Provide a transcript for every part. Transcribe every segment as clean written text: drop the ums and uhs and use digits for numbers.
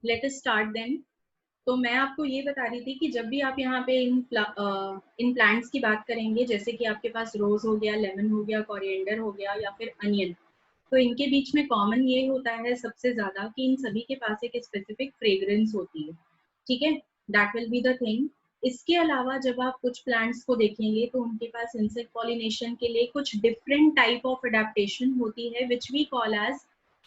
Let us start then. तो मैं आपको ये बता रही थी कि जब भी आप यहाँ पे इन प्लांट्स की बात करेंगे, जैसे कि आपके पास रोज हो गया, लेमन हो गया, कोरिएंडर हो गया या फिर अनियन, तो इनके बीच में कॉमन ये होता है सबसे ज्यादा कि इन सभी के पास एक स्पेसिफिक फ्रेग्रेंस होती है। ठीक है, that will be the thing. इसके अलावा जब आप कुछ प्लांट्स को देखेंगे तो उनके पास इंसेक्ट पॉलिनेशन के लिए कुछ डिफरेंट टाइप ऑफ अडेप्टेशन होती है which we call as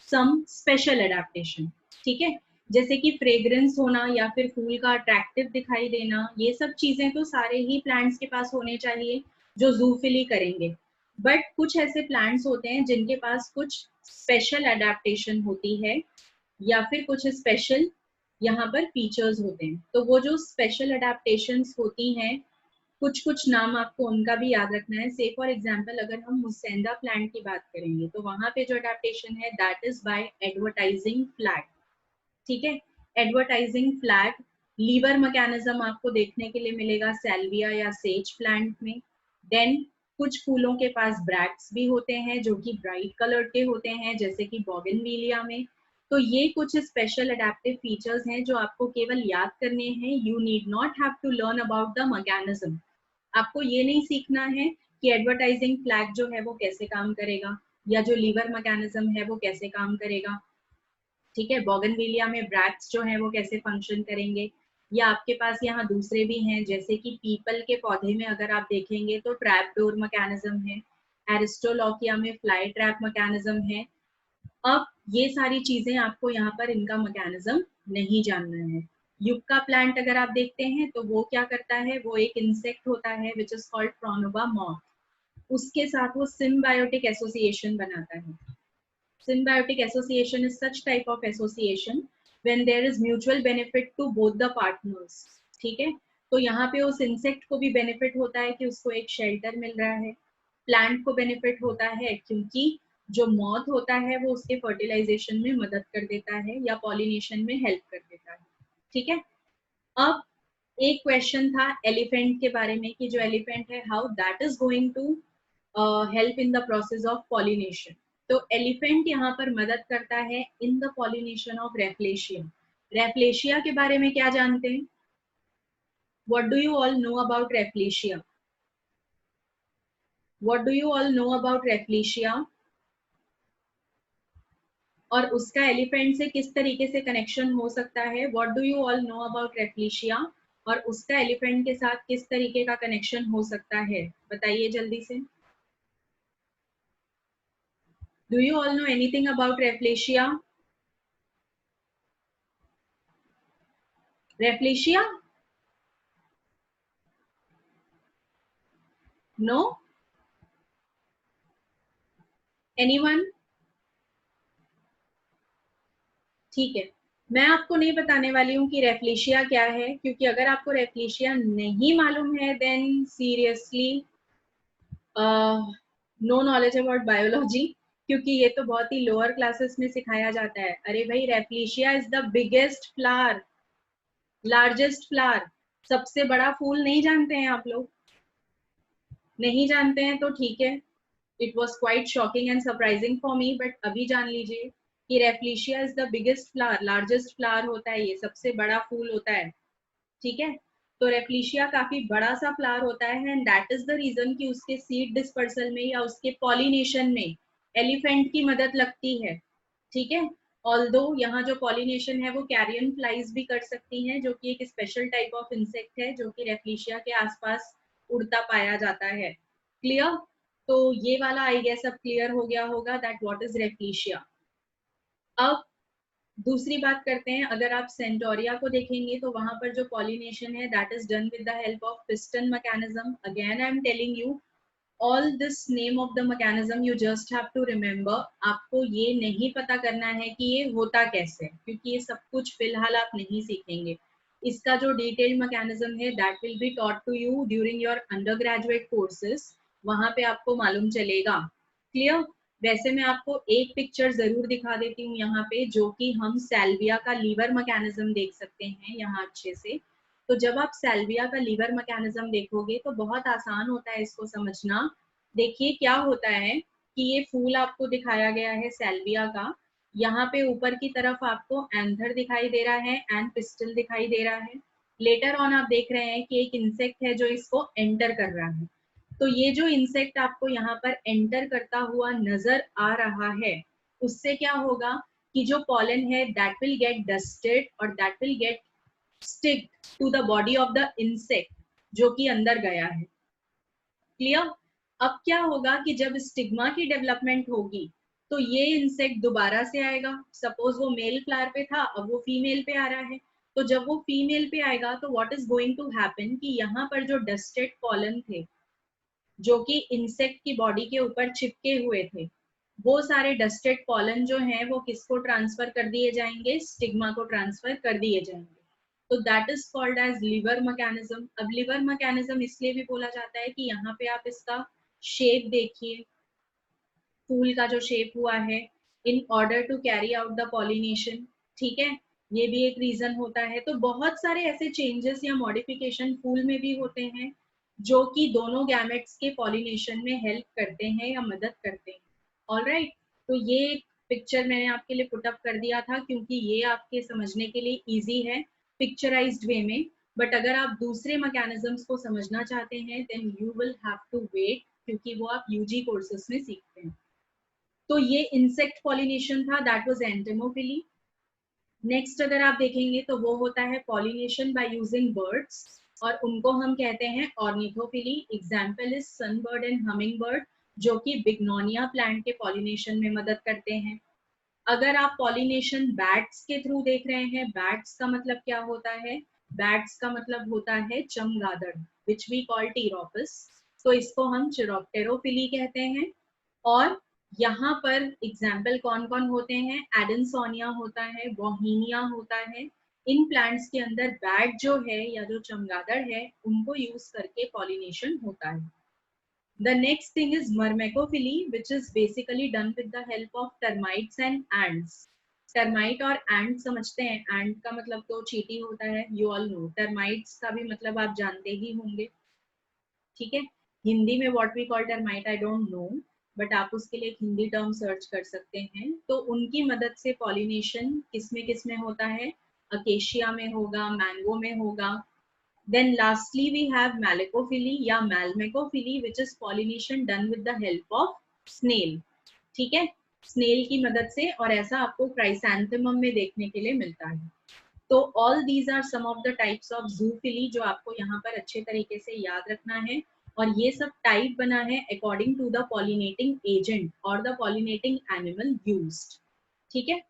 some special adaptation. ठीक है, जैसे कि फ्रेग्रेंस होना या फिर फूल का अट्रैक्टिव दिखाई देना, ये सब चीजें तो सारे ही प्लांट्स के पास होने चाहिए जो जूफिली करेंगे। बट कुछ ऐसे प्लांट्स होते हैं जिनके पास कुछ स्पेशल अडेप्टेशन होती है या फिर कुछ स्पेशल यहाँ पर फीचर्स होते हैं। तो वो जो स्पेशल अडेप्टेशंस होती हैं, कुछ कुछ नाम आपको उनका भी याद रखना है। से फॉर एग्जांपल अगर हम मुसेंडा प्लांट की बात करेंगे तो वहां पे जो अडेप्टेशन है that is by advertising flag. ठीक है, एडवर्टाइजिंग फ्लैग लीवर मैकेनिज्म आपको देखने के लिए मिलेगा सैल्विया या सेज प्लांट में। देन कुछ फूलों के पास ब्रैक्ट्स भी होते हैं जो कि ब्राइट कलर के होते हैं, जैसे कि बोगनविलिया में। तो ये कुछ स्पेशल अडेप्टिव फीचर्स हैं जो आपको केवल याद करने हैं। You need not have to learn about the mechanism. आपको ये नहीं सीखना है कि एडवर्टाइजिंग फ्लैग जो है वो कैसे काम करेगा या जो लीवर मैकेनिज्म है वो कैसे काम करेगा। ठीक है, बोगनविलिया में ब्रैक्ट्स जो है वो कैसे फंक्शन करेंगे, या आपके पास यहाँ दूसरे भी हैं जैसे कि पीपल के पौधे में अगर आप देखेंगे तो ट्रैप डोर मैकेनिज्म है, एरिस्टोलॉकिया में फ्लाई ट्रैप मैकेनिज्म है। अब ये सारी चीजें आपको यहाँ पर इनका मैकेनिज्म नहीं जानना है। युक्का प्लांट अगर आप देखते हैं तो वो क्या करता है, वो एक इंसेक्ट होता है विच इज कॉल्ड प्रोनोवा मॉथ। उसके साथ वो सिम्बायोटिक एसोसिएशन बनाता है। Symbiotic association is such type of association when there is mutual benefit to both the partners। ठीक है, तो यहाँ पे उस इंसेक्ट को भी बेनिफिट होता है कि उसको एक शेल्टर मिल रहा है, प्लांट को बेनिफिट होता है क्योंकि जो मॉथ होता है वो उसके फर्टिलाइजेशन में मदद कर देता है या पॉलिनेशन में हेल्प कर देता है। ठीक है, अब एक क्वेश्चन था एलिफेंट के बारे में कि जो एलिफेंट है how that is going to help in the process of pollination. तो एलिफेंट यहाँ पर मदद करता है in the pollination of Rafflesia. Rafflesia के बारे में क्या जानते हैं? What do you all know about Rafflesia? What do you all know about Rafflesia और उसका एलिफेंट से किस तरीके से कनेक्शन हो सकता है? What do you all know about Rafflesia और उसका एलिफेंट के साथ किस तरीके का कनेक्शन हो सकता है? बताइए जल्दी से। Do you all know anything about Rafflesia? Rafflesia? No? Anyone? ठीक है, मैं आपको नहीं बताने वाली हूँ कि रेफ्लेशिया क्या है, क्योंकि अगर आपको रेफ्लेशिया नहीं मालूम है then seriously no knowledge about biology, क्योंकि ये तो बहुत ही लोअर क्लासेस में सिखाया जाता है। अरे भाई, rafflesia is the biggest flower, largest flower, सबसे बड़ा फूल नहीं जानते हैं आप लोग? नहीं जानते हैं तो ठीक है, it was quite shocking and surprising for me, but अभी जान लीजिए कि rafflesia is the biggest flower, largest flower होता है, ये सबसे बड़ा फूल होता है। ठीक है, तो रेफ्लेशिया काफी बड़ा सा फ्लावर होता है and that is the reason कि उसके सीड डिस्पर्सल में या उसके पॉलिनेशन में एलिफेंट की मदद लगती है। ठीक है, ऑल्दो यहाँ जो पॉलिनेशन है वो कैरियन फ्लाइज भी कर सकती हैं, जो कि एक स्पेशल टाइप ऑफ इंसेक्ट है जो कि रेफ्लेशिया के आसपास उड़ता पाया जाता है। क्लियर? तो ये वाला आई गेस अब क्लियर हो गया होगा दैट व्हाट इज रेफ्लेशिया। अब दूसरी बात करते हैं, अगर आप सेंटोरिया को देखेंगे तो वहां पर जो पॉलिनेशन है that is done with the help of piston mechanism. Again I am telling you all this name of the mechanism, you just have to remember. आपको ये नहीं पता करना है कि ये होता कैसे है, क्योंकि ये सब कुछ फिलहाल आप नहीं सीखेंगे। इसका जो डिटेल्ड मैकेनिज्म है that will be taught to you during your undergraduate courses, वहां पे आपको मालूम चलेगा। क्लियर? वैसे मैं आपको एक पिक्चर जरूर दिखा देती हूँ यहाँ पे, जो कि हम सैल्विया का लीवर मैकेनिज्म देख सकते हैं यहाँ अच्छे से। तो जब आप सैल्विया का लीवर मैकेनिज्म देखोगे तो बहुत आसान होता है इसको समझना। देखिए क्या होता है कि ये फूल आपको दिखाया गया है सैल्विया का, यहाँ पे ऊपर की तरफ आपको एंथर दिखाई दे रहा है एंड पिस्टल दिखाई दे रहा है। लेटर ऑन आप देख रहे हैं कि एक इंसेक्ट है जो इसको एंटर कर रहा है। तो ये जो इंसेक्ट आपको यहाँ पर एंटर करता हुआ नजर आ रहा है, उससे क्या होगा कि जो पॉलन है दैट विल गेट डस्टेड और that will get stick to the body of the insect जो कि अंदर गया है। क्लियर? अब क्या होगा कि जब स्टिग्मा की डेवलपमेंट होगी तो ये इंसेक्ट दोबारा से आएगा। सपोज वो मेल फ्लावर पे था, अब वो फीमेल पे आ रहा है। तो जब वो फीमेल पे आएगा तो what is going to happen कि यहाँ पर जो डस्टेड पॉलन थे जो कि इंसेक्ट की बॉडी के ऊपर चिपके हुए थे, वो सारे डस्टेड पॉलन जो हैं वो किसको ट्रांसफर कर दिए जाएंगे? स्टिग्मा को ट्रांसफर कर दिए जाएंगे। तो that is called as lever mechanism. अब लिवर मैकेनिज्म इसलिए भी बोला जाता है कि यहाँ पे आप इसका शेप देखिए, फूल का जो शेप हुआ है, in order to carry out the pollination. ठीक है, ये भी एक रीजन होता है। तो बहुत सारे ऐसे चेंजेस या मॉडिफिकेशन फूल में भी होते हैं जो कि दोनों गैमेट्स के पॉलिनेशन में हेल्प करते हैं या मदद करते हैं। ऑलराइट, तो ये पिक्चर मैंने आपके लिए पुटअप कर दिया था क्योंकि ये आपके समझने के लिए इजी है पिक्चराइज्ड वे में। बट अगर आप दूसरे मैकेनिज्म्स को समझना चाहते हैं then you will have to wait, क्योंकि वो आप यूजी कोर्सेस में सीखते हैं। तो ये इंसेक्ट पॉलिनेशन था, दैट वाज एंटेमोफिली। नेक्स्ट अगर आप देखेंगे तो वो होता है पॉलिनेशन बाय यूजिंग बर्ड्स, और उनको हम कहते हैं ornithophily. Example is sunbird and humming bird, जो कि बिग्नोनिया प्लांट के पॉलिनेशन में मदद करते हैं। अगर आप पॉलिनेशन बैट्स के थ्रू देख रहे हैं, बैट्स का मतलब क्या होता है? बैट्स का मतलब होता है चमगादड़, विच वी कॉल टीरोपस। तो इसको हम चिरोप्टेरोफिली कहते हैं। और यहाँ पर एग्जाम्पल कौन कौन होते हैं? एडेंसोनिया होता है, बोहीनिया होता है। इन प्लांट्स के अंदर बैट जो है या जो चमगादड़ है उनको यूज करके पॉलिनेशन होता है। The next thing is myrmecophily, which is basically done with the help of termites and ants. Termite और एंट समझते हैं, एंट का मतलब तो चींटी होता है, यू ऑल नो। टर्माइट्स का भी मतलब आप जानते ही होंगे। ठीक है, हिंदी में what we call termite I don't know, but आप उसके लिए एक हिंदी टर्म सर्च कर सकते हैं। तो उनकी मदद से पॉलिनेशन किस में होता है? अकेशिया में होगा, मैंगो में होगा। Then lastly we have malecophily या malmecophily, which is pollination done with the help of snail. ठीक है, स्नेल की मदद से, और ऐसा आपको क्राइसैंथेमम में देखने के लिए मिलता है। तो all these are some of the types of zoophily जो आपको यहाँ पर अच्छे तरीके से याद रखना है। और ये सब टाइप बना है according to the pollinating agent और द पॉलिनेटिंग एनिमल यूज्ड। ठीक है,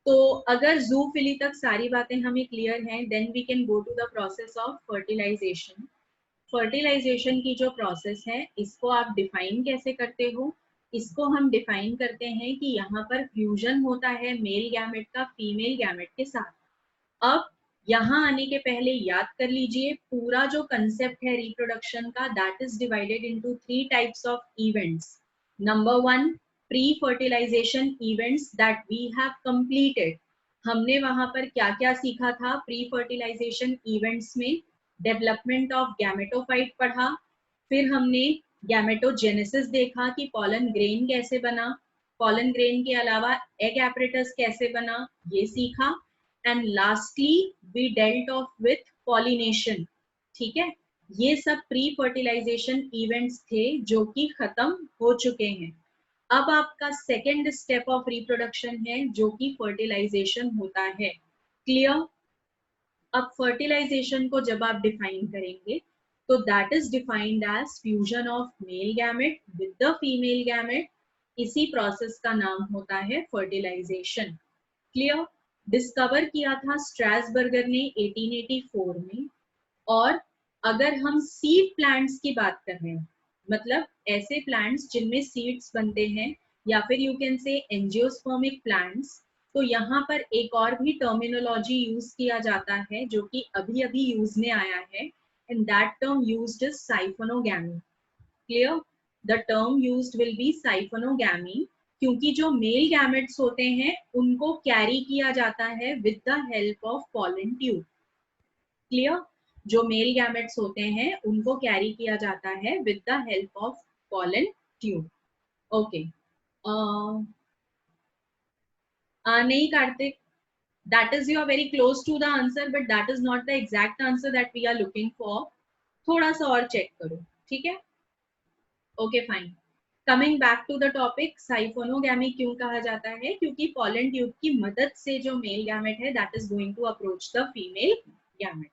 तो अगर जूफिली तक सारी बातें हमें क्लियर हैं, then we can go to the process of fertilization. Fertilization की जो प्रोसेस है इसको आप डिफाइन कैसे करते हो? इसको हम डिफाइन करते हैं कि यहाँ पर फ्यूजन होता है मेल गैमेट का फीमेल गैमेट के साथ। अब यहाँ आने के पहले याद कर लीजिए, पूरा जो कंसेप्ट है रिप्रोडक्शन का, that is divided into 3 types of events. Number 1, pre fertilization events that we have completed. हमने वहां पर क्या क्या सीखा था प्री फर्टिलाइजेशन इवेंट्स में? डेवलपमेंट ऑफ गैमेटोफाइट पढ़ा, फिर हमने गैमेटोजेनेसिस देखा कि पॉलन ग्रेन कैसे बना, पॉलन ग्रेन के अलावा एग एपरेटस कैसे बना, ये सीखा। And lastly we dealt of with pollination. ठीक है, ये सब प्री फर्टिलाइजेशन इवेंट्स थे जो कि खत्म हो चुके हैं। अब आपका सेकेंड स्टेप ऑफ रिप्रोडक्शन है जो कि फर्टिलाइजेशन होता है। क्लियर? अब फर्टिलाइजेशन को जब आप डिफाइन करेंगे तो that is defined as fusion of male gamete with the female gamete. इसी प्रोसेस का नाम होता है फर्टिलाइजेशन। क्लियर? डिस्कवर किया था स्ट्रैसबर्गर ने 1884 में। और अगर हम सीड प्लांट्स की बात कर रहे हैं, मतलब ऐसे प्लांट्स जिनमें सीड्स बनते हैं, या फिर you can say angiospermic plants, तो यहाँ पर एक और भी टर्मिनोलॉजी यूज किया जाता है जो कि अभी अभी यूज में आया है, and that term used is siphonogamy. Clear? The term used will be siphonogamy, क्योंकि जो मेल गैमेट्स होते हैं उनको कैरी किया जाता है with the help of pollen tube. Clear? जो मेल गैमेट्स होते हैं उनको कैरी किया जाता है with the help of pollen tube. Okay, नहीं Kartik, that is you are very close to the answer but that is not the exact answer that we are looking for. थोड़ा सा और चेक करो, ठीक है? Okay fine. Coming back to the topic, siphonogamy क्यों कहा जाता है? क्योंकि पॉलन ट्यूब की मदद से जो मेल गैमेट है that is going to approach the female gamete.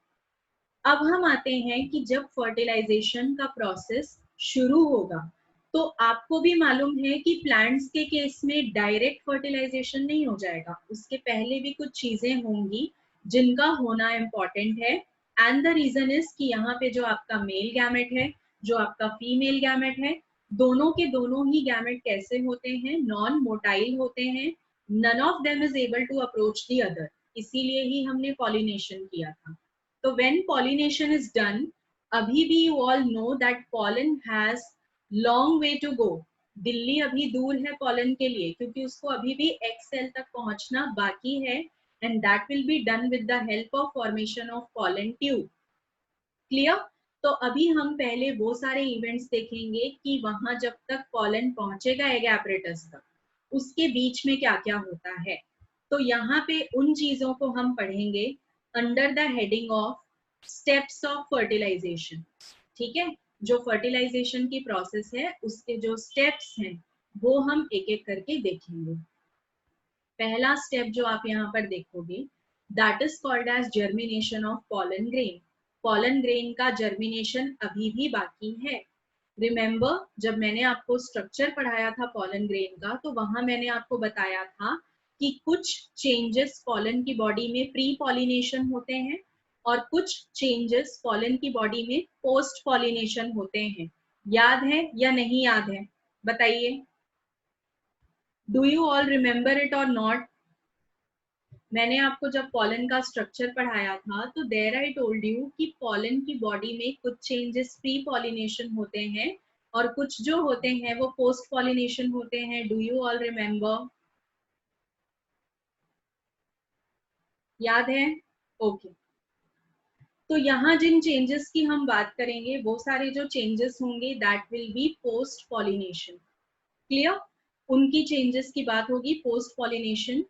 अब हम आते हैं कि जब फर्टिलाइजेशन का प्रोसेस शुरू होगा तो आपको भी मालूम है कि प्लांट्स के केस में डायरेक्ट फर्टिलाइजेशन नहीं हो जाएगा, उसके पहले भी कुछ चीजें होंगी जिनका होना इम्पॉर्टेंट है। एंड द रीजन इज कि यहाँ पे जो आपका मेल गैमेट है, जो आपका फीमेल गैमेट है, दोनों के दोनों ही गैमेट कैसे होते हैं? नॉन मोटाइल होते हैं। None of them is able to approach the other, इसीलिए ही हमने पॉलिनेशन किया था। तो when pollination is done, अभी भी you all know that pollen has long way to go. Delhi अभी दूर है pollen के लिए, क्योंकि उसको अभी भी egg cell तक पहुंचना बाकी है, and that will be done with the help of formation of pollen tube. Clear? तो अभी हम पहले वो सारे इवेंट्स देखेंगे कि वहां जब तक pollen पहुंचेगा egg apparatus तक, उसके बीच में क्या क्या होता है। तो यहाँ पे उन चीजों को हम पढ़ेंगे under the heading of steps of fertilization. ठीक है, जो फर्टिलाइजेशन की प्रोसेस है उसके जो स्टेप्स हैं वो हम एक एक करके देखेंगे। पहला स्टेप जो आप यहाँ पर देखोगे that is called as germination of pollen grain. Pollen grain का जर्मिनेशन अभी भी बाकी है। रिमेंबर, जब मैंने आपको स्ट्रक्चर पढ़ाया था पॉलन ग्रेन का तो वहां मैंने आपको बताया था कि कुछ चेंजेस पॉलन की बॉडी में प्री पॉलिनेशन होते हैं और कुछ चेंजेस पॉलन की बॉडी में पोस्ट पॉलिनेशन होते हैं। याद है या नहीं याद है? बताइए, do you all remember it और नॉट? मैंने आपको जब पॉलन का स्ट्रक्चर पढ़ाया था तो देयर आई टोल्ड यू कि पॉलन की बॉडी में कुछ चेंजेस प्री पॉलिनेशन होते हैं और कुछ जो होते हैं वो पोस्ट पॉलिनेशन होते हैं। Do you all remember? याद है? ओके। तो यहाँ जिन चेंजेस की हम बात करेंगे वो सारे जो चेंजेस होंगे that will B post pollination. Clear? उनकी चेंजेस की बात होगी पोस्ट पॉलिनेशन।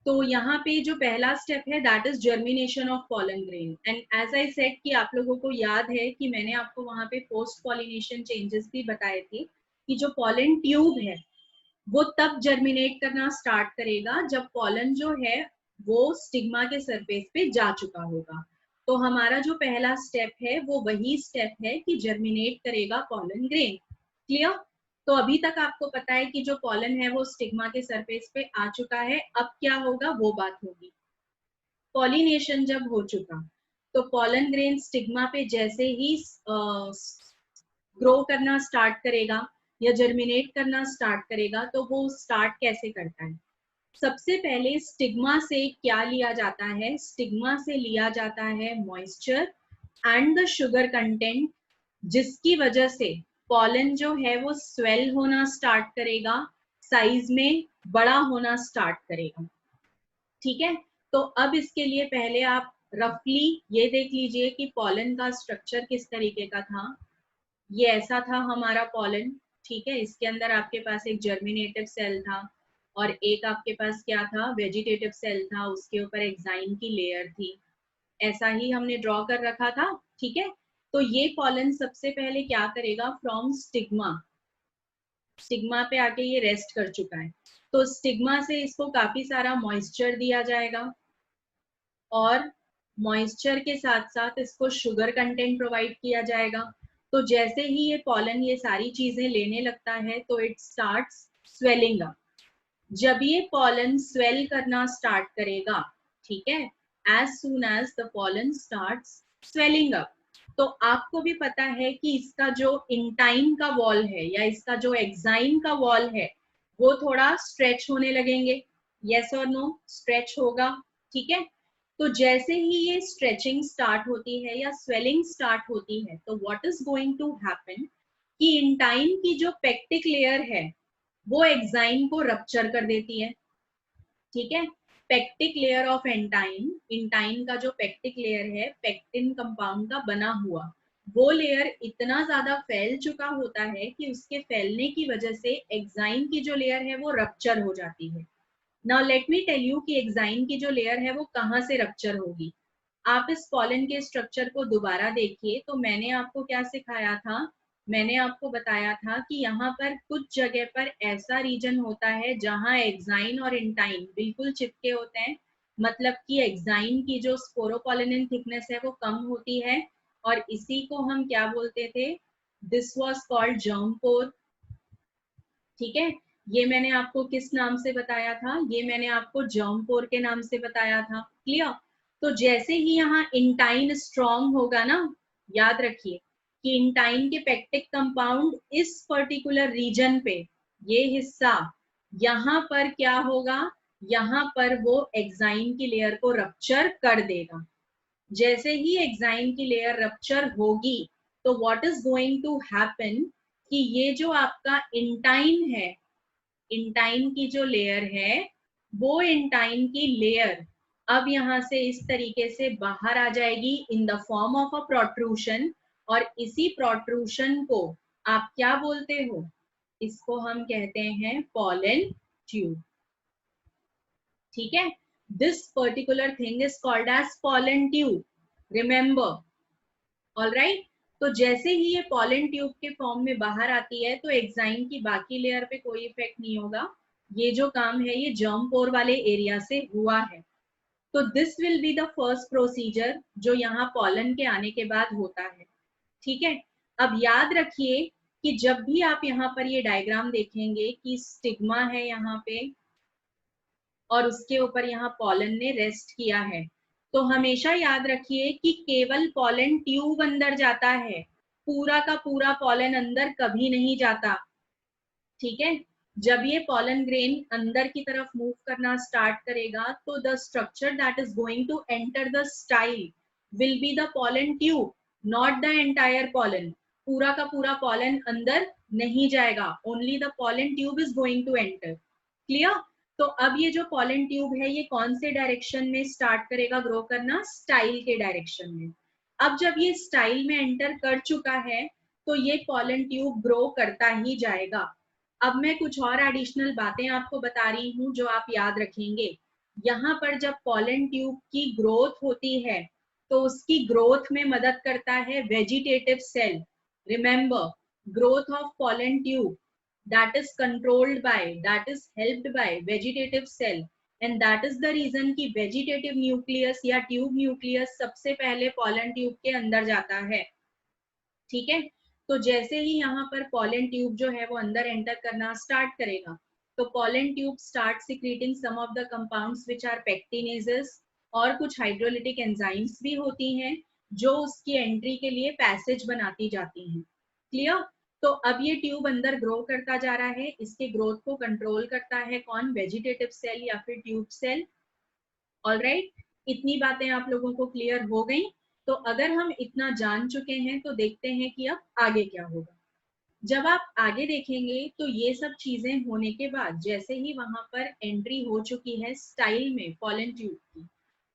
तो यहाँ पे जो पहला स्टेप है that is germination of pollen grain. And as I said कि आप लोगों को याद है कि मैंने आपको वहां पे पोस्ट पॉलिनेशन चेंजेस भी बताए थे कि जो पॉलन ट्यूब है वो तब जर्मिनेट करना स्टार्ट करेगा जब पॉलन जो है वो स्टिग्मा के सरफेस पे जा चुका होगा। तो हमारा जो पहला स्टेप है वो वही स्टेप है कि जर्मिनेट करेगा पॉलन ग्रेन। क्लियर? तो अभी तक आपको पता है कि जो पॉलन है वो स्टिग्मा के सरफेस पे आ चुका है। अब क्या होगा वो बात होगी। पॉलिनेशन जब हो चुका तो पॉलन ग्रेन स्टिग्मा पे जैसे ही ग्रो करना स्टार्ट करेगा या जर्मिनेट करना स्टार्ट करेगा तो वो स्टार्ट कैसे करता है? सबसे पहले स्टिग्मा से क्या लिया जाता है? स्टिग्मा से लिया जाता है moisture and the sugar content, जिसकी वजह से पॉलन जो है वो स्वेल होना स्टार्ट करेगा, साइज में बड़ा होना स्टार्ट करेगा। ठीक है, तो अब इसके लिए पहले आप रफली ये देख लीजिए कि पॉलन का स्ट्रक्चर किस तरीके का था। ये ऐसा था हमारा पॉलन। ठीक है, इसके अंदर आपके पास एक जर्मिनेटिव सेल था और एक आपके पास क्या था? वेजिटेटिव सेल था, उसके ऊपर एग्जाइम की लेयर थी। ऐसा ही हमने ड्रॉ कर रखा था। ठीक है, तो ये पॉलन सबसे पहले क्या करेगा? फ्रॉम स्टिग्मा, स्टिग्मा पे आके ये रेस्ट कर चुका है तो स्टिग्मा से इसको काफी सारा मॉइस्चर दिया जाएगा और मॉइस्चर के साथ साथ इसको शुगर कंटेंट प्रोवाइड किया जाएगा। तो जैसे ही ये पॉलन ये सारी चीजें लेने लगता है तो इट स्टार्ट्स स्वेलिंग अप। जब ये पॉलन स्वेल करना स्टार्ट करेगा, ठीक है, as soon as the pollen starts swelling up, तो आपको भी पता है कि इसका जो इंटाइन का वॉल है या इसका जो एक्साइन का वॉल है वो थोड़ा स्ट्रेच होने लगेंगे। यस और नो? स्ट्रेच होगा। ठीक है, तो जैसे ही ये स्ट्रेचिंग स्टार्ट होती है या स्वेलिंग स्टार्ट होती है तो what is going to happen कि इंटाइन की जो पेक्टिक लेयर है वो एक्साइन को रप्चर कर देती है। ठीक है, पेक्टिक लेयर ऑफ एंटाइन, इंटाइन का जो पेक्टिक लेयर है पेक्टिन कंपाउंड का बना हुआ, वो लेयर इतना ज्यादा फैल चुका होता है कि उसके फैलने की वजह से एक्साइन की जो लेयर है वो रप्चर हो जाती है। Now let me tell you कि एक्साइन की जो लेयर है वो कहाँ से रप्चर होगी। आप इस पॉलन के स्ट्रक्चर को दोबारा देखिए, तो मैंने आपको क्या सिखाया था, मैंने आपको बताया था कि यहाँ पर कुछ जगह पर ऐसा रीजन होता है जहाँ एक्साइन और इंटाइन बिल्कुल चिपके होते हैं, मतलब कि एक्साइन की जो स्पोरोपोलिन थिकनेस है वो कम होती है, और इसी को हम क्या बोलते थे, दिस वॉज कॉल्ड जर्म पोर। ठीक है, ये मैंने आपको किस नाम से बताया था, ये मैंने आपको जर्म पोर के नाम से बताया था। क्लियर। तो जैसे ही यहाँ इंटाइन स्ट्रॉन्ग होगा ना, याद रखिए कि इंटाइन के पेक्टिक कंपाउंड इस पर्टिकुलर रीजन पे, ये हिस्सा, यहाँ पर क्या होगा, यहाँ पर वो एक्साइन की लेयर को रप्चर कर देगा। जैसे ही एक्साइन की लेयर रप्चर होगी तो what is going to happen कि ये जो आपका इंटाइन है, इंटाइन की जो लेयर है, वो इंटाइन की लेयर अब यहां से इस तरीके से बाहर आ जाएगी in the form of a protrusion, और इसी प्रोट्रूशन को आप क्या बोलते हो, इसको हम कहते हैं पॉलन ट्यूब। ठीक है, this particular thing is called as pollen tube, remember. Alright. तो जैसे ही ये पॉलन ट्यूब के फॉर्म में बाहर आती है तो एक्साइन की बाकी लेयर पे कोई इफेक्ट नहीं होगा, ये जो काम है ये जर्म पोर वाले एरिया से हुआ है। तो this will be the first procedure जो यहाँ पॉलन के आने के बाद होता है। ठीक है, अब याद रखिए कि जब भी आप यहाँ पर ये डायग्राम देखेंगे कि स्टिग्मा है यहाँ पे और उसके ऊपर यहाँ पॉलन ने रेस्ट किया है, तो हमेशा याद रखिए कि केवल पॉलन ट्यूब अंदर जाता है, पूरा का पूरा पॉलन अंदर कभी नहीं जाता। ठीक है, जब ये पॉलन ग्रेन अंदर की तरफ मूव करना स्टार्ट करेगा तो the structure that is going to enter the style will be the pollen tube, not the entire pollen. पूरा का पूरा पॉलन अंदर नहीं जाएगा, only the pollen tube is going to enter. Clear. तो अब ये जो पॉलन ट्यूब है ये कौन से डायरेक्शन में स्टार्ट करेगा ग्रो करना, स्टाइल के डायरेक्शन में। अब जब ये स्टाइल में एंटर कर चुका है तो ये पॉलन ट्यूब ग्रो करता ही जाएगा। अब मैं कुछ और एडिशनल बातें आपको बता रही हूँ जो आप याद रखेंगे। यहाँ पर जब पॉलन ट्यूब की ग्रोथ होती है तो उसकी ग्रोथ में मदद करता है vegetative cell. Remember, growth of pollen tube that is controlled by, that is helped by vegetative cell, and that is the reason कि vegetative nucleus या tube nucleus सबसे पहले pollen tube के अंदर जाता है। ठीक है, तो जैसे ही यहाँ पर pollen tube जो है वो अंदर एंटर करना स्टार्ट करेगा तो pollen tube start secreting some of the compounds which are pectinases, और कुछ हाइड्रोलिटिक एंजाइम्स भी होती हैं जो उसकी एंट्री के लिए पैसेज बनाती जाती हैं। क्लियर। तो अब ये ट्यूब अंदर ग्रो करता जा रहा है, इसके ग्रोथ को कंट्रोल करता है कौन, वेजिटेटिव सेल या फिर ट्यूब सेल। ऑलराइट, इतनी बातें आप लोगों को क्लियर हो गई। तो अगर हम इतना जान चुके हैं तो देखते हैं कि अब आगे क्या होगा। जब आप आगे देखेंगे तो ये सब चीजें होने के बाद जैसे ही वहां पर एंट्री हो चुकी है स्टाइल में पॉलन ट्यूब की,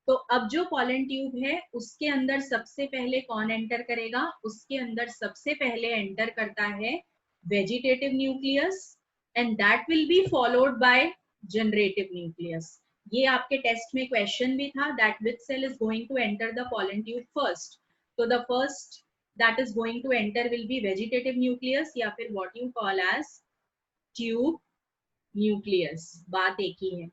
तो अब जो पॉलन ट्यूब है उसके अंदर सबसे पहले कौन एंटर करेगा, उसके अंदर सबसे पहले एंटर करता है vegetative nucleus, and that will be followed by generative nucleus. ये आपके टेस्ट में क्वेश्चन भी था, that which cell is going to enter the pollen tube first. तो the first that is going to enter will be vegetative nucleus या फिर what you call as tube nucleus, बात एक ही है।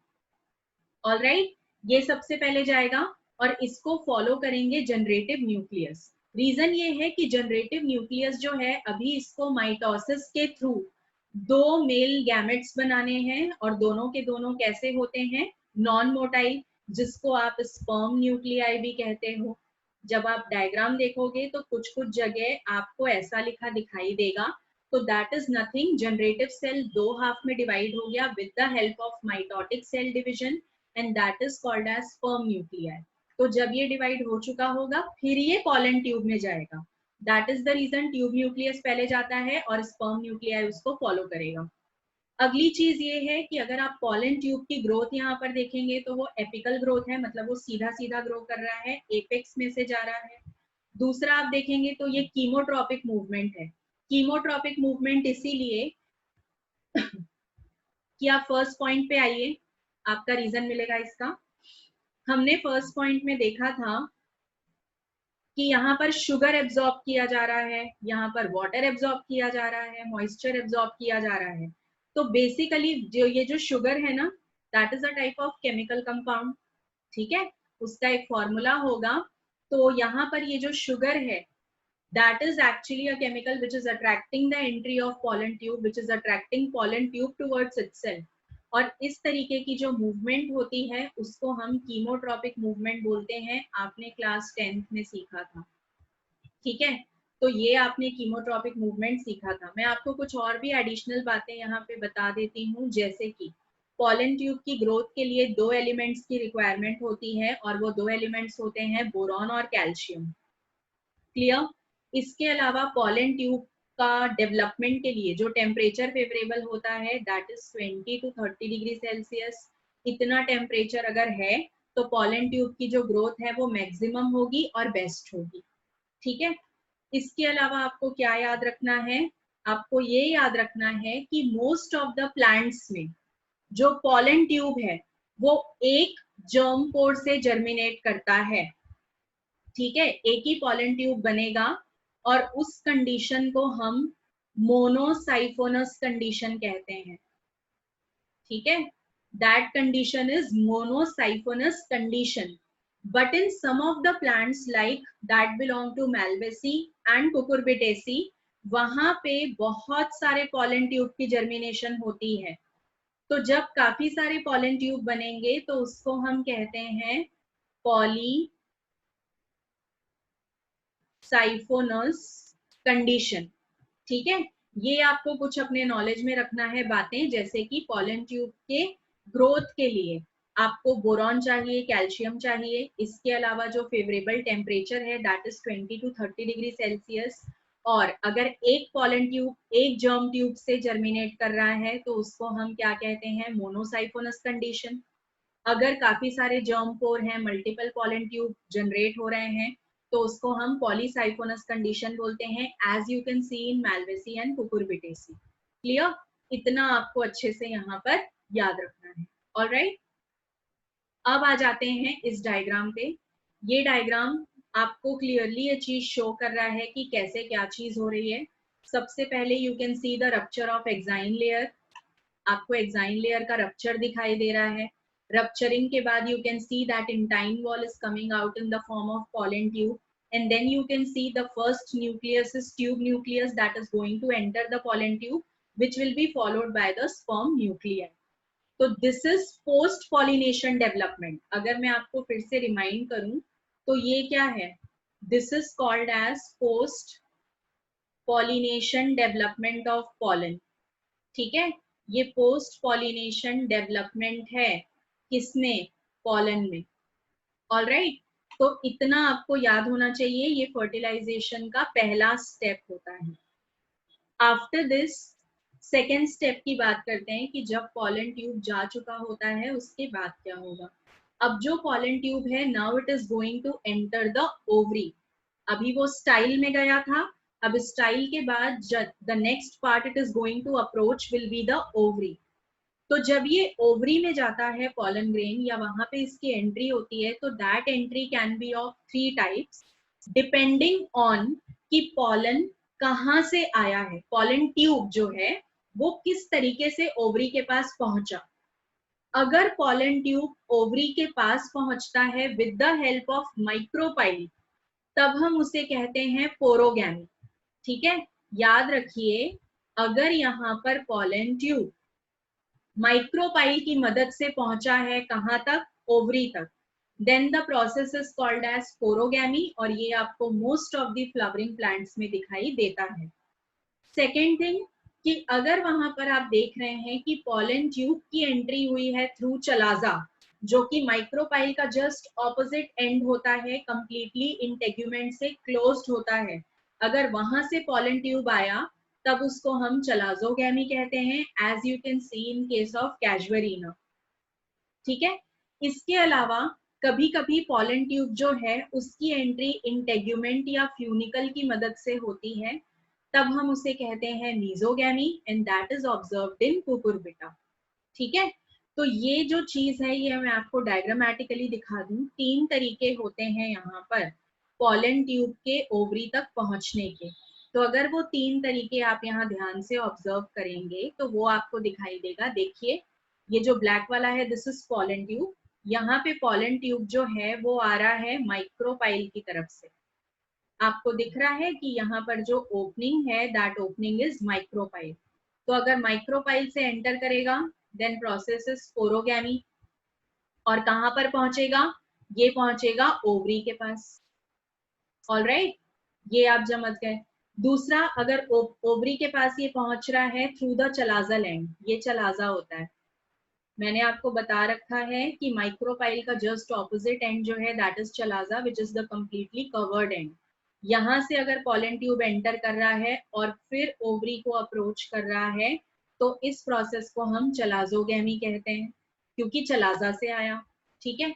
ऑलराइट, ये सबसे पहले जाएगा और इसको फॉलो करेंगे जनरेटिव न्यूक्लियस। रीजन ये है कि जनरेटिव न्यूक्लियस जो है अभी इसको माइटोसिस के थ्रू दो मेल गैमेट्स बनाने हैं, और दोनों के दोनों कैसे होते हैं, नॉन मोटाइल, जिसको आप स्पर्म न्यूक्लियाई भी कहते हो। जब आप डायग्राम देखोगे तो कुछ कुछ जगह आपको ऐसा लिखा दिखाई देगा, तो that is nothing, generative cell दो हाफ में डिवाइड हो गया with the help of mitotic cell division, and that is called as sperm nuclei. तो जब ये डिवाइड हो चुका होगा फिर ये पॉलन ट्यूब में जाएगा, that is the reason tube nucleus पहले जाता है और स्पर्म न्यूक्लियाई उसको फॉलो करेगा। अगली चीज ये है कि अगर आप पॉलन ट्यूब की ग्रोथ यहाँ पर देखेंगे तो वो एपिकल ग्रोथ है, मतलब वो सीधा सीधा ग्रो कर रहा है, एपेक्स में से जा रहा है। दूसरा आप देखेंगे तो ये कीमोट्रॉपिक मूवमेंट है। कीमोट्रॉपिक मूवमेंट इसीलिए कि आप फर्स्ट पॉइंट पे आइए, आपका रीजन मिलेगा इसका। हमने फर्स्ट पॉइंट में देखा था कि यहाँ पर शुगर एब्जॉर्ब किया जा रहा है, यहाँ पर वाटर एब्जॉर्ब किया जा रहा है, मॉइस्चर एब्जॉर्ब किया जा रहा है। तो बेसिकली जो शुगर है ना, that is a type of chemical compound, ठीक है, उसका एक फॉर्मूला होगा। तो यहाँ पर ये जो शुगर है, that is actually a chemical which is attracting the entry of pollen tube, which is attracting pollen tube towards itself. और इस तरीके की जो मूवमेंट होती है उसको हम कीमोट्रॉपिक मूवमेंट बोलते हैं, आपने क्लास 10th में सीखा था, ठीक है। तो ये आपने कीमोट्रॉपिक मूवमेंट सीखा था। मैं आपको कुछ और भी एडिशनल बातें यहाँ पे बता देती हूँ, जैसे कि पॉलन ट्यूब की ग्रोथ के लिए 2 एलिमेंट्स की रिक्वायरमेंट होती है, और वो 2 एलिमेंट्स होते हैं बोरॉन और कैल्शियम। क्लियर? इसके अलावा पॉलन ट्यूब का डेवलपमेंट के लिए जो टेम्परेचर फेवरेबल होता है, that is 20 to 30 degree Celsius. इतना टेम्परेचर अगर है तो पॉलन ट्यूब की जो ग्रोथ है वो मैक्सिमम होगी और बेस्ट होगी, ठीक है। इसके अलावा आपको क्या याद रखना है? आपको ये याद रखना है कि मोस्ट ऑफ द प्लांट्स में जो पॉलन ट्यूब है वो एक जर्म पोर से जर्मिनेट करता है, ठीक है, एक ही पॉलन ट्यूब बनेगा, और उस कंडीशन को हम मोनोसाइफोनस कंडीशन कहते हैं, ठीक है। That condition is monosiphonous condition. But in some of the plants like that belong to Malvaceae and Cucurbitaceae, वहां पे बहुत सारे पॉलन ट्यूब की जर्मिनेशन होती है। तो जब काफी सारे पॉलन ट्यूब बनेंगे तो उसको हम कहते हैं पॉली साइफोनस कंडीशन, ठीक है। ये आपको कुछ अपने नॉलेज में रखना है बातें, जैसे कि पॉलन ट्यूब के ग्रोथ के लिए आपको बोरॉन चाहिए, कैल्शियम चाहिए। इसके अलावा जो फेवरेबल टेम्परेचर है that is 20 to 30 degree Celsius. और अगर एक पॉलन ट्यूब एक जर्म ट्यूब से जर्मिनेट कर रहा है तो उसको हम क्या कहते हैं? मोनोसाइफोनस कंडीशन। अगर काफी सारे जर्म पोर हैं, मल्टीपल पॉलन ट्यूब जनरेट हो रहे हैं, तो उसको हम पॉलीसाइफोनस कंडीशन बोलते हैं, as you can see in Malvaceae and Cucurbitaceae. Clear? इतना आपको अच्छे से यहाँ पर याद रखना है। ऑलराइट, अब आ जाते हैं इस डायग्राम पे। ये डायग्राम आपको क्लियरली ये चीज शो कर रहा है कि कैसे क्या चीज हो रही है। सबसे पहले you can see the rupture of exine layer. आपको एक्साइन लेयर का रप्चर दिखाई दे रहा है। रप्चरिंग के बाद you can see that intine wall is coming out in the form of pollen tube, and then you can see the first nucleus is tube nucleus that is going to enter the pollen tube, which will be followed by the sperm nuclei. तो this is post pollination development. अगर मैं आपको फिर से remind करूं तो ये क्या है? This is called as post pollination development of pollen, ठीक है। ये पोस्ट पॉलिनेशन डेवलपमेंट है किसमें? पॉलन में। ऑलराइट, तो इतना आपको याद होना चाहिए, ये फर्टिलाइजेशन का पहला स्टेप होता है। आफ्टर दिस सेकेंड स्टेप की बात करते हैं कि जब पॉलन ट्यूब जा चुका होता है उसके बाद क्या होगा। अब जो पॉलन ट्यूब है, now it is going to enter the ovary. अभी वो स्टाइल में गया था, अब स्टाइल के बाद the next part it is going to approach will be the ovary. तो जब ये ओवरी में जाता है पॉलन ग्रेन, या वहां पे इसकी एंट्री होती है, तो that entry can be of 3 types depending on कि पॉलन कहाँ से आया है, पॉलन ट्यूब जो है वो किस तरीके से ओवरी के पास पहुंचा। अगर पॉलन ट्यूब ओवरी के पास पहुंचता है with the help of micropyle, तब हम उसे कहते हैं पोरोगैमी, ठीक है। याद रखिए, अगर यहाँ पर पॉलन ट्यूब माइक्रोपाइल की मदद से पहुंचा है कहां तक? ओवरी तक, then the process is called as porogamy, और ये आपको most of the flowering plants में दिखाई देता है। सेकेंड थिंग कि अगर वहां पर आप देख रहे हैं कि पॉलन ट्यूब की एंट्री हुई है थ्रू चलाजा, जो कि माइक्रोपाइल का जस्ट ऑपोजिट एंड होता है, कंप्लीटली इंटेग्यूमेंट से क्लोज्ड होता है, अगर वहां से पॉलन ट्यूब आया तब उसको हम चलाजोगैमी कहते हैं, as you can see in case of Casuarina, ठीक है। इसके अलावा कभी कभी पॉलन ट्यूब जो है उसकी एंट्री इंटेग्यूमेंट या फ्यूनिकल की मदद से होती है, तब हम उसे कहते हैं mesogamy, and that is observed in Cucurbita. ठीक है, तो ये जो चीज है ये मैं आपको डायग्रामेटिकली दिखा दूं। 3 तरीके होते हैं यहाँ पर पॉलन ट्यूब के ओवरी तक पहुंचने के। तो अगर वो 3 तरीके आप यहाँ ध्यान से ऑब्जर्व करेंगे तो वो आपको दिखाई देगा। देखिए, ये जो ब्लैक वाला है दिस इज पॉलन ट्यूब। यहाँ पे पॉलन ट्यूब जो है वो आ रहा है माइक्रोपाइल की तरफ से। आपको दिख रहा है कि यहाँ पर जो ओपनिंग है दैट ओपनिंग इज माइक्रोपाइल। तो अगर माइक्रोपाइल से एंटर करेगा देन प्रोसेस इज स्पोरोगैमी, और कहां पर पहुंचेगा, ये पहुंचेगा ओवरी के पास। ऑलराइट, ये आप समझ गए। दूसरा, अगर ओवरी के पास ये पहुंच रहा है थ्रू द चलाजा लैंड, ये चलाजा होता है। मैंने आपको बता रखा है कि माइक्रोपाइल का जस्ट ऑपोजिट एंड जो है that is chalaza, which is the completely covered and. यहाँ से अगर पॉलन ट्यूब एंटर कर रहा है और फिर ओवरी को अप्रोच कर रहा है तो इस प्रोसेस को हम चलाजोगैमी कहते हैं, क्योंकि चलाजा से आया। ठीक है,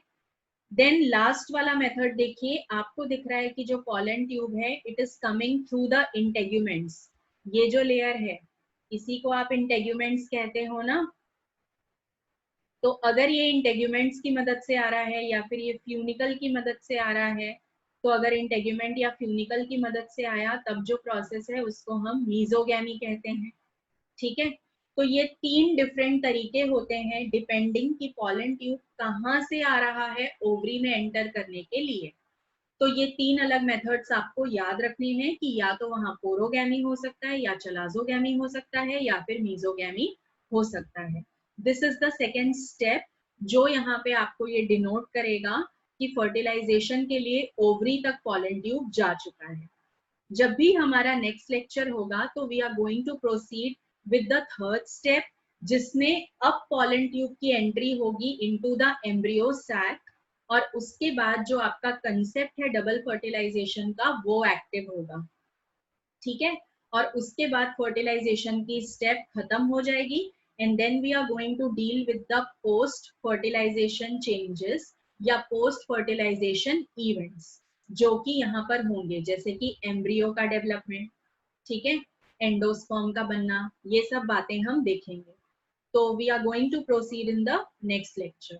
देन लास्ट वाला मेथड देखिए, आपको दिख रहा है कि जो पॉलन ट्यूब है it is coming through the integuments. ये जो लेयर है इसी को आप इंटेग्यूमेंट्स कहते हो ना। तो अगर ये इंटेग्यूमेंट्स की मदद से आ रहा है या फिर ये फ्यूनिकल की मदद से आ रहा है, तो अगर इंटेग्यूमेंट या फ्यूनिकल की मदद से आया तब जो प्रोसेस है उसको हम मीजोगैमी कहते हैं। ठीक है, तो ये 3 डिफरेंट तरीके होते हैं डिपेंडिंग कि पॉलन ट्यूब कहाँ से आ रहा है ओवरी में एंटर करने के लिए। तो ये 3 अलग मेथड्स आपको याद रखने हैं कि या तो वहां पोरोगैमी हो सकता है, या चलाजोगैमी हो सकता है, या फिर मीजोगैमी हो सकता है। This is the second step जो यहाँ पे आपको ये डिनोट करेगा कि फर्टिलाइजेशन के लिए ओवरी तक पॉलन ट्यूब जा चुका है। जब भी हमारा नेक्स्ट लेक्चर होगा तो we are going to proceed with the third step, जिसमें अब पॉलन ट्यूब की एंट्री होगी इनटू द एम्ब्रियो सैक, और उसके बाद जो आपका कंसेप्ट है डबल फर्टिलाइजेशन का वो एक्टिव होगा। ठीक है, और उसके बाद फर्टिलाइजेशन की स्टेप खत्म हो जाएगी, and then we are going to deal with the post fertilization changes या पोस्ट फर्टिलाइजेशन इवेंट्स जो कि यहाँ पर होंगे, जैसे कि एम्ब्रियो का डेवलपमेंट, ठीक है, एंडोस्पर्म का बनना, ये सब बातें हम देखेंगे। तो we are going to proceed in the next lecture.